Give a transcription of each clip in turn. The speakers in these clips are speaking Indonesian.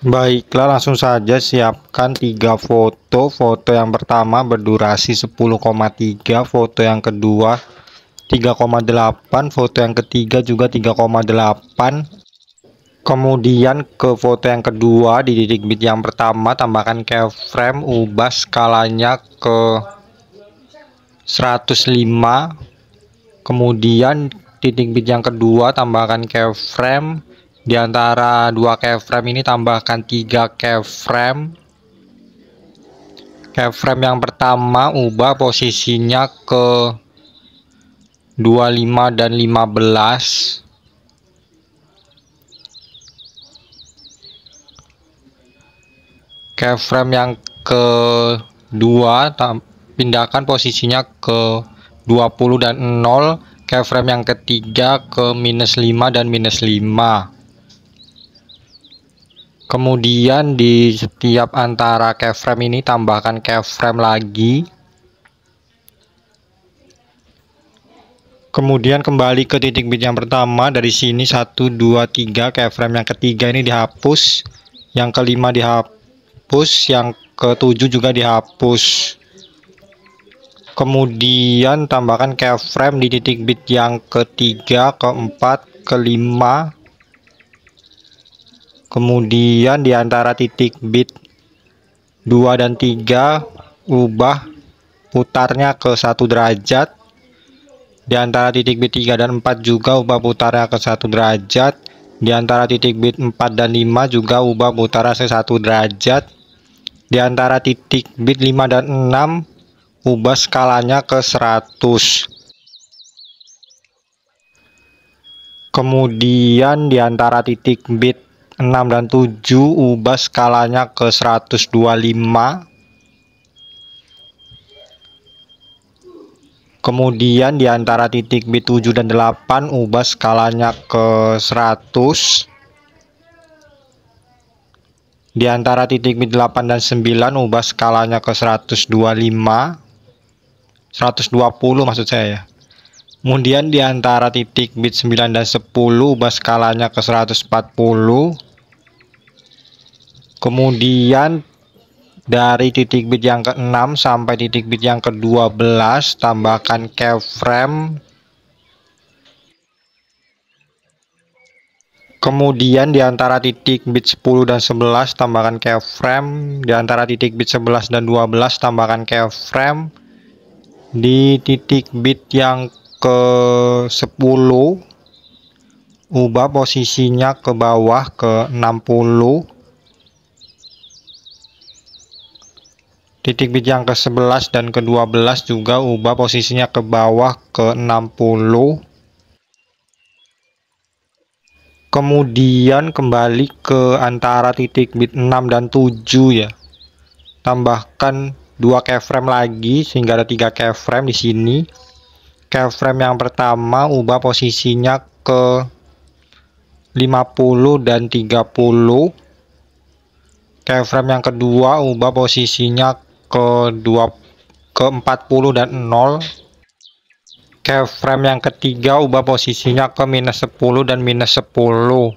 Baiklah, langsung saja siapkan 3 foto. Foto yang pertama berdurasi 10,3, foto yang kedua 3,8, foto yang ketiga juga 3,8. Kemudian ke foto yang kedua, di titik bit yang pertama tambahkan keyframe, ubah skalanya ke 105. Kemudian titik bit yang kedua tambahkan keyframe. Di antara dua keyframe ini tambahkan 3 keyframe. Keyframe yang pertama ubah posisinya ke 25 dan 15. Keyframe yang kedua pindahkan posisinya ke 20 dan 0. Keyframe yang ketiga ke -5 dan -5. Kemudian di setiap antara keyframe ini tambahkan keyframe lagi. Kemudian kembali ke titik bit yang pertama. Dari sini 1, 2, 3. Keyframe yang ketiga ini dihapus, yang kelima dihapus, yang ketujuh juga dihapus. Kemudian tambahkan keyframe di titik bit yang ketiga, keempat, kelima. Kemudian di antara titik bit 2 dan 3 ubah putarnya ke 1 derajat. Di antara titik bit 3 dan 4 juga ubah putarnya ke 1 derajat. Di antara titik bit 4 dan 5 juga ubah putarnya ke 1 derajat. Di antara titik bit 5 dan 6 ubah skalanya ke 100. Kemudian di antara titik bit 6 dan 7 ubah skalanya ke 125. Kemudian di antara titik bit 7 dan 8 ubah skalanya ke 100. Di antara titik bit 8 dan 9 ubah skalanya ke 125. 120 maksud saya ya. Kemudian di antara titik bit 9 dan 10 ubah skalanya ke 140. Kemudian dari titik bit yang ke-6 sampai titik bit yang ke-12 tambahkan keyframe. Kemudian di antara titik bit 10 dan 11 tambahkan keyframe. Di antara titik bit 11 dan 12 tambahkan keyframe. Di titik bit yang ke-10 ubah posisinya ke bawah ke 60. Titik bit yang ke-11 dan ke-12 juga ubah posisinya ke bawah ke 60. Kemudian kembali ke antara titik bit 6 dan 7 ya. Tambahkan 2 keyframe lagi sehingga ada 3 keyframe di sini. Keyframe yang pertama ubah posisinya ke 50 dan 30. Keyframe yang kedua ubah posisinya ke 40 dan 0. Keyframe yang ketiga ubah posisinya ke -10 dan -10.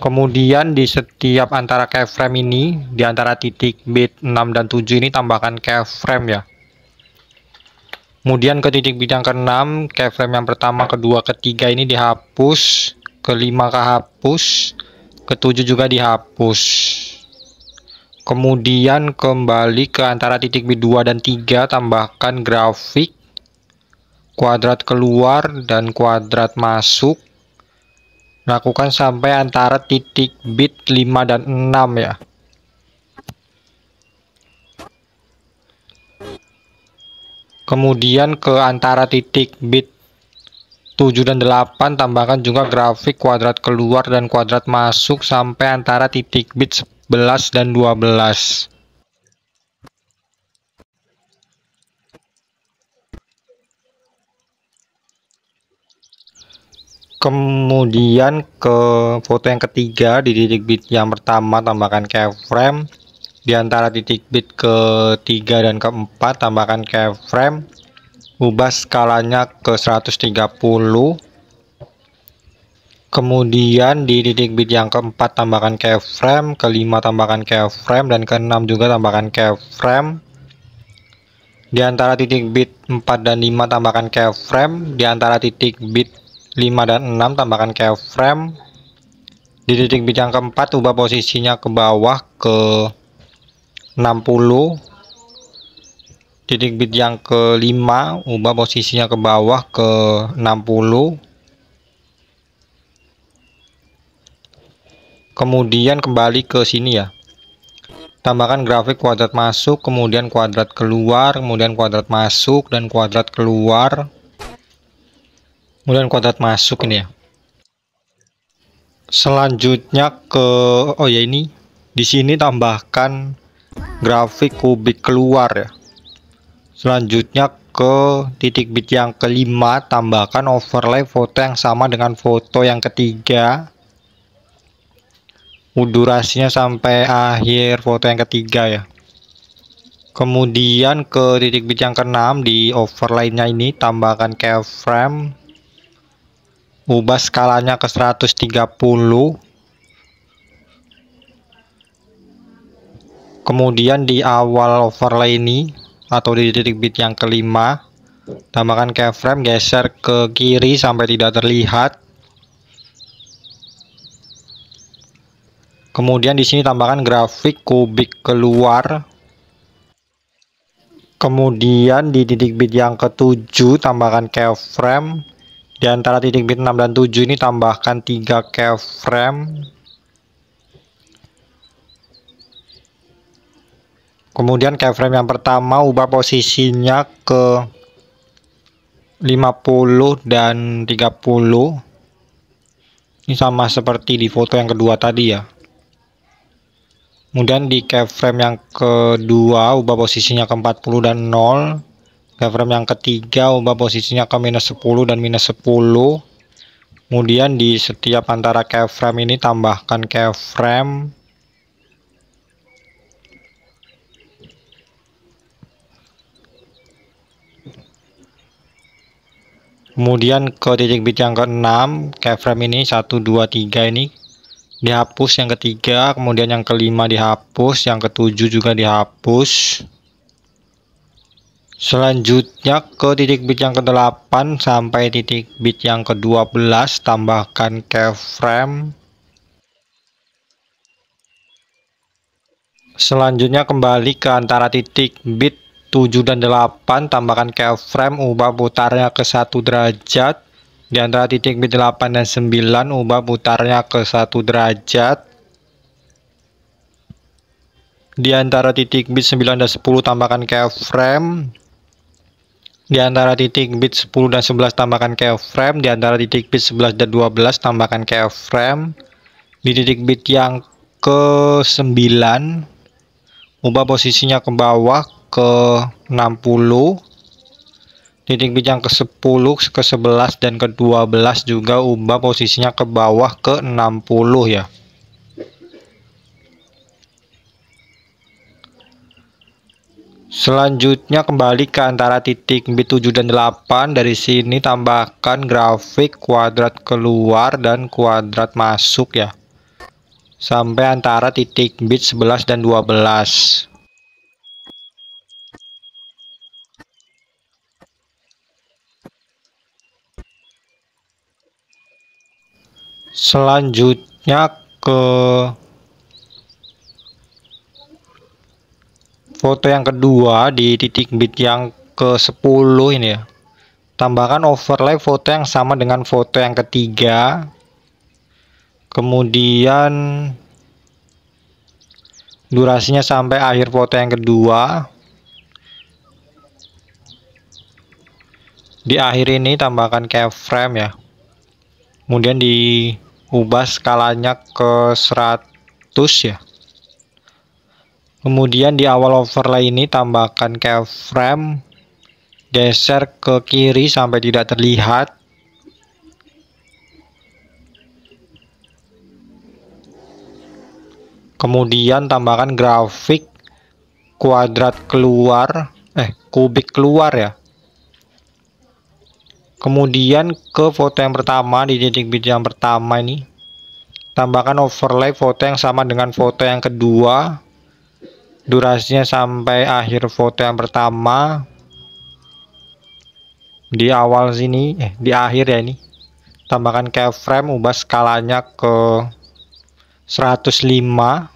Kemudian di setiap antara keyframe ini, di antara titik bit 6 dan 7 ini tambahkan keyframe ya. Kemudian ke titik bit yang ke-6, keyframe yang pertama, kedua, ketiga ini dihapus, kelima kehapus, ketujuh juga dihapus. Kemudian kembali ke antara titik bit 2 dan 3, tambahkan grafik, kuadrat keluar dan kuadrat masuk. Lakukan sampai antara titik bit 5 dan 6 ya. Kemudian ke antara titik bit 7 dan 8 tambahkan juga grafik kuadrat keluar dan kuadrat masuk sampai antara titik bit 11 dan 12. Kemudian ke foto yang ketiga, di titik bit yang pertama tambahkan keyframe. Di antara titik bit ketiga dan keempat tambahkan keyframe. Ubah skalanya ke 130. Kemudian di titik bit yang keempat tambahkan keyframe, kelima tambahkan keyframe, dan keenam juga tambahkan keyframe. Di antara titik bit 4 dan 5 tambahkan keyframe, di antara titik bit 5 dan 6 tambahkan keyframe. Di titik bit yang keempat ubah posisinya ke bawah ke 60. Titik bit yang kelima ubah posisinya ke bawah ke 60. Kemudian kembali ke sini ya. Tambahkan grafik kuadrat masuk, kemudian kuadrat keluar, kemudian kuadrat masuk dan kuadrat keluar. Kemudian kuadrat masuk ini ya. Selanjutnya ke ini di sini tambahkan grafik kubik keluar ya. Selanjutnya ke titik bit yang kelima tambahkan overlay foto yang sama dengan foto yang ketiga. Durasinya sampai akhir foto yang ketiga ya. Kemudian ke titik bit yang keenam di overlay-nya ini tambahkan keyframe. Ubah skalanya ke 130. Kemudian di awal overlay ini atau di titik bit yang kelima tambahkan keyframe, geser ke kiri sampai tidak terlihat. Kemudian di sini tambahkan grafik kubik keluar. Kemudian di titik bit yang ketujuh tambahkan keyframe. Di antara titik bit 6 dan 7 ini tambahkan 3 keyframe. Kemudian keyframe yang pertama ubah posisinya ke 50 dan 30. Ini sama seperti di foto yang kedua tadi ya. Kemudian di keyframe yang kedua ubah posisinya ke 40 dan 0. Keyframe yang ketiga ubah posisinya ke -10 dan -10. Kemudian di setiap antara keyframe ini tambahkan keyframe. Kemudian ke titik bit yang ke-6 keyframe ini 1, 2, 3 ini dihapus yang ketiga, kemudian yang kelima dihapus, yang ketujuh juga dihapus. Selanjutnya ke titik bit yang ke-8 sampai titik bit yang ke-12 tambahkan keyframe. Selanjutnya kembali ke antara titik bit 7 dan 8 tambahkan keyframe, ubah putarnya ke 1 derajat. Di antara titik bit 8 dan 9 ubah putarnya ke 1 derajat. Di antara titik bit 9 dan 10 tambahkan keyframe. Di antara titik bit 10 dan 11 tambahkan keyframe. Di antara titik bit 11 dan 12 tambahkan keyframe. Di titik bit yang ke-9 ubah posisinya ke bawah ke 60. Titik bit yang ke-10, ke-11 dan ke-12 juga ubah posisinya ke bawah ke 60 ya. Selanjutnya kembali ke antara titik bit 7 dan 8. Dari sini tambahkan grafik kuadrat keluar dan kuadrat masuk ya. Sampai antara titik bit 11 dan 12. Selanjutnya ke foto yang kedua di titik bit yang ke-10 ini ya. Tambahkan overlay foto yang sama dengan foto yang ketiga. Kemudian durasinya sampai akhir foto yang kedua. Di akhir ini tambahkan keyframe ya. Kemudian diubah skalanya ke 100 ya. Kemudian di awal overlay ini tambahkan keyframe, geser ke kiri sampai tidak terlihat. Kemudian tambahkan grafik kuadrat keluar, kubik keluar ya. Kemudian ke foto yang pertama, di titik bit yang pertama ini tambahkan overlay foto yang sama dengan foto yang kedua, durasinya sampai akhir foto yang pertama. Di awal sini, di akhir ya, ini tambahkan keyframe, ubah skalanya ke 105.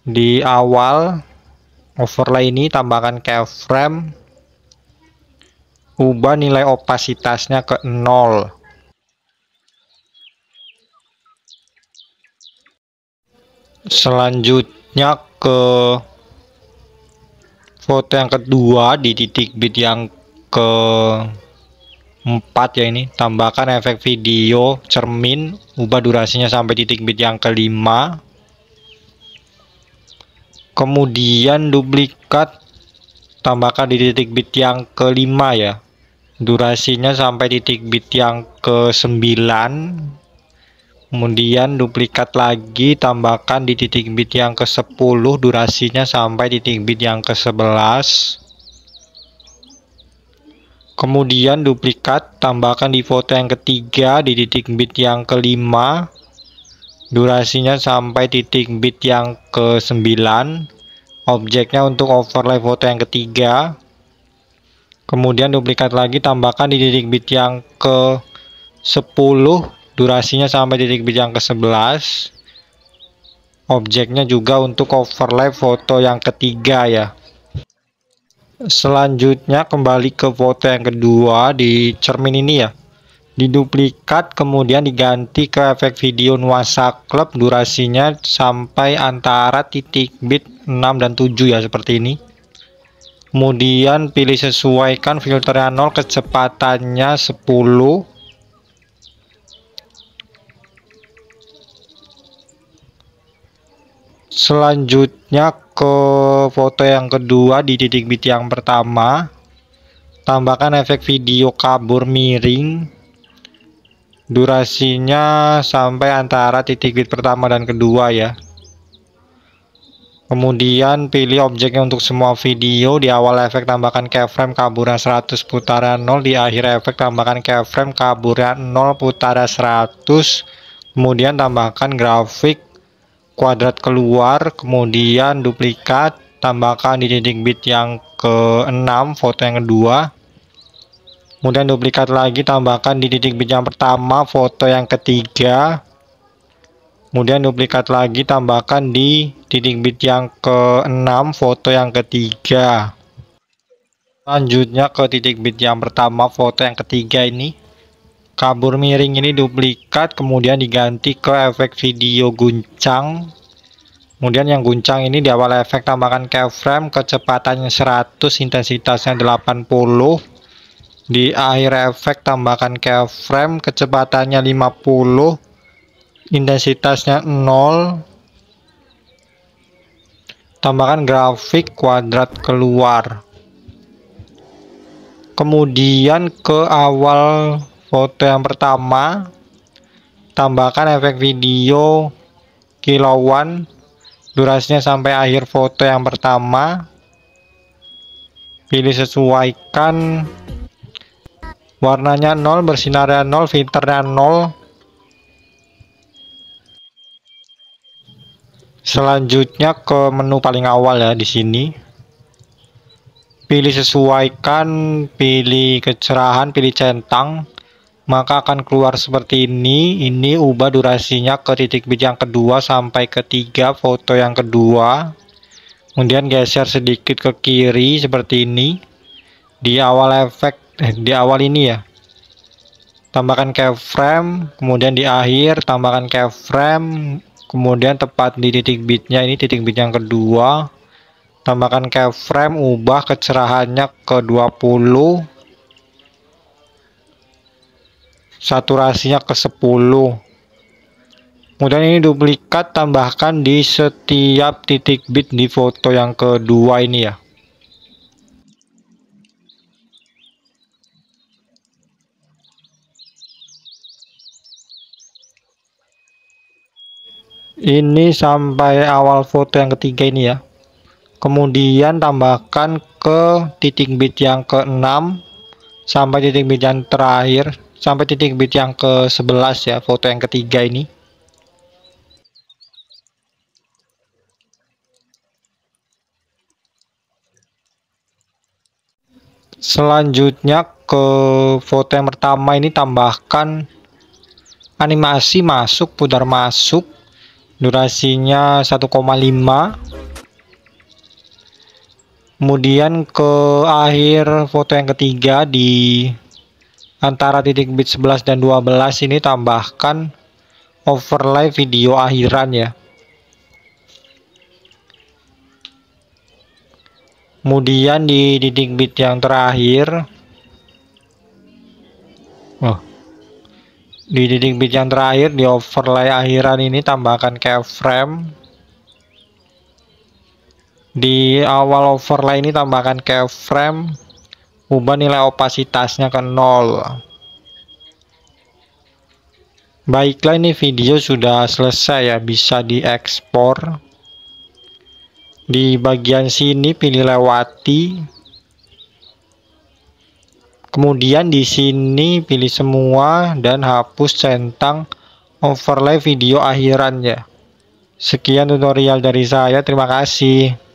Di awal overlay ini tambahkan keyframe, ubah nilai opasitasnya ke 0. Selanjutnya ke foto yang kedua, di titik bit yang ke-4 ya, ini tambahkan efek video cermin, ubah durasinya sampai titik bit yang ke-5. Kemudian duplikat, tambahkan di titik bit yang ke-5 ya, durasinya sampai titik bit yang ke-9. Kemudian duplikat lagi, tambahkan di titik bit yang ke-10, durasinya sampai titik bit yang ke-11. Kemudian duplikat, tambahkan di foto yang ketiga, di titik bit yang ke-5, durasinya sampai titik bit yang ke-9. Objeknya untuk overlay foto yang ketiga. Kemudian duplikat lagi, tambahkan di titik bit yang ke-10, durasinya sampai titik bit yang ke-11. Objeknya juga untuk overlay foto yang ketiga ya. Selanjutnya kembali ke foto yang kedua, di cermin ini ya, diduplikat, kemudian diganti ke efek video nuansa klub, durasinya sampai antara titik bit 6 dan 7 ya, seperti ini. Kemudian pilih sesuaikan filternya 0, kecepatannya 10. Selanjutnya ke foto yang kedua, di titik bit yang pertama, tambahkan efek video kabur miring, durasinya sampai antara titik bit pertama dan kedua ya. Kemudian pilih objeknya untuk semua video. Di awal efek tambahkan keyframe kaburnya 100 putaran 0, di akhir efek tambahkan keyframe kaburnya 0 putaran 100. Kemudian tambahkan grafik kuadrat keluar, kemudian duplikat, tambahkan di titik bit yang ke-6 foto yang kedua. Kemudian duplikat lagi, tambahkan di titik bit yang pertama foto yang ketiga. Kemudian duplikat lagi, tambahkan di titik bit yang ke-6 foto yang ketiga. Selanjutnya ke titik bit yang pertama foto yang ketiga, ini kabur miring ini duplikat, kemudian diganti ke efek video guncang. Kemudian yang guncang ini di awal efek tambahkan keyframe, kecepatannya 100, intensitasnya 80. Di akhir efek tambahkan keyframe, kecepatannya 50, intensitasnya 0. Tambahkan grafik kuadrat keluar. Kemudian ke awal foto yang pertama, tambahkan efek video kilauan, durasinya sampai akhir foto yang pertama. Pilih sesuaikan, warnanya 0, bersinarnya 0, filternya 0. Selanjutnya ke menu paling awal ya, di sini pilih sesuaikan, pilih kecerahan, pilih centang, maka akan keluar seperti ini. Ini ubah durasinya ke titik bit yang kedua sampai ketiga foto yang kedua. Kemudian geser sedikit ke kiri seperti ini. Di awal efek, di awal ini ya, tambahkan keyframe, kemudian di akhir tambahkan keyframe, kemudian tepat di titik bitnya, ini titik bit yang kedua, tambahkan keyframe, ubah kecerahannya ke 20, saturasinya ke 10. Kemudian ini duplikat, tambahkan di setiap titik bit di foto yang kedua ini ya. Ini sampai awal foto yang ketiga ini ya. Kemudian tambahkan ke titik bit yang ke-6, sampai titik bit yang terakhir, sampai titik bit yang ke-11 ya, foto yang ketiga ini. Selanjutnya ke foto yang pertama ini tambahkan animasi masuk, pudar masuk, durasinya 1,5. Kemudian ke akhir foto yang ketiga di antara titik bit 11 dan 12 ini tambahkan overlay video akhiran ya. Kemudian di titik bit yang terakhir, di titik bit yang terakhir di overlay akhiran ini tambahkan keyframe. Di awal overlay ini tambahkan keyframe, ubah nilai opasitasnya ke 0. Baiklah, ini video sudah selesai ya, bisa diekspor. Di bagian sini pilih lewati. Kemudian di sini pilih semua dan hapus centang overlay video akhirannya. Sekian tutorial dari saya, terima kasih.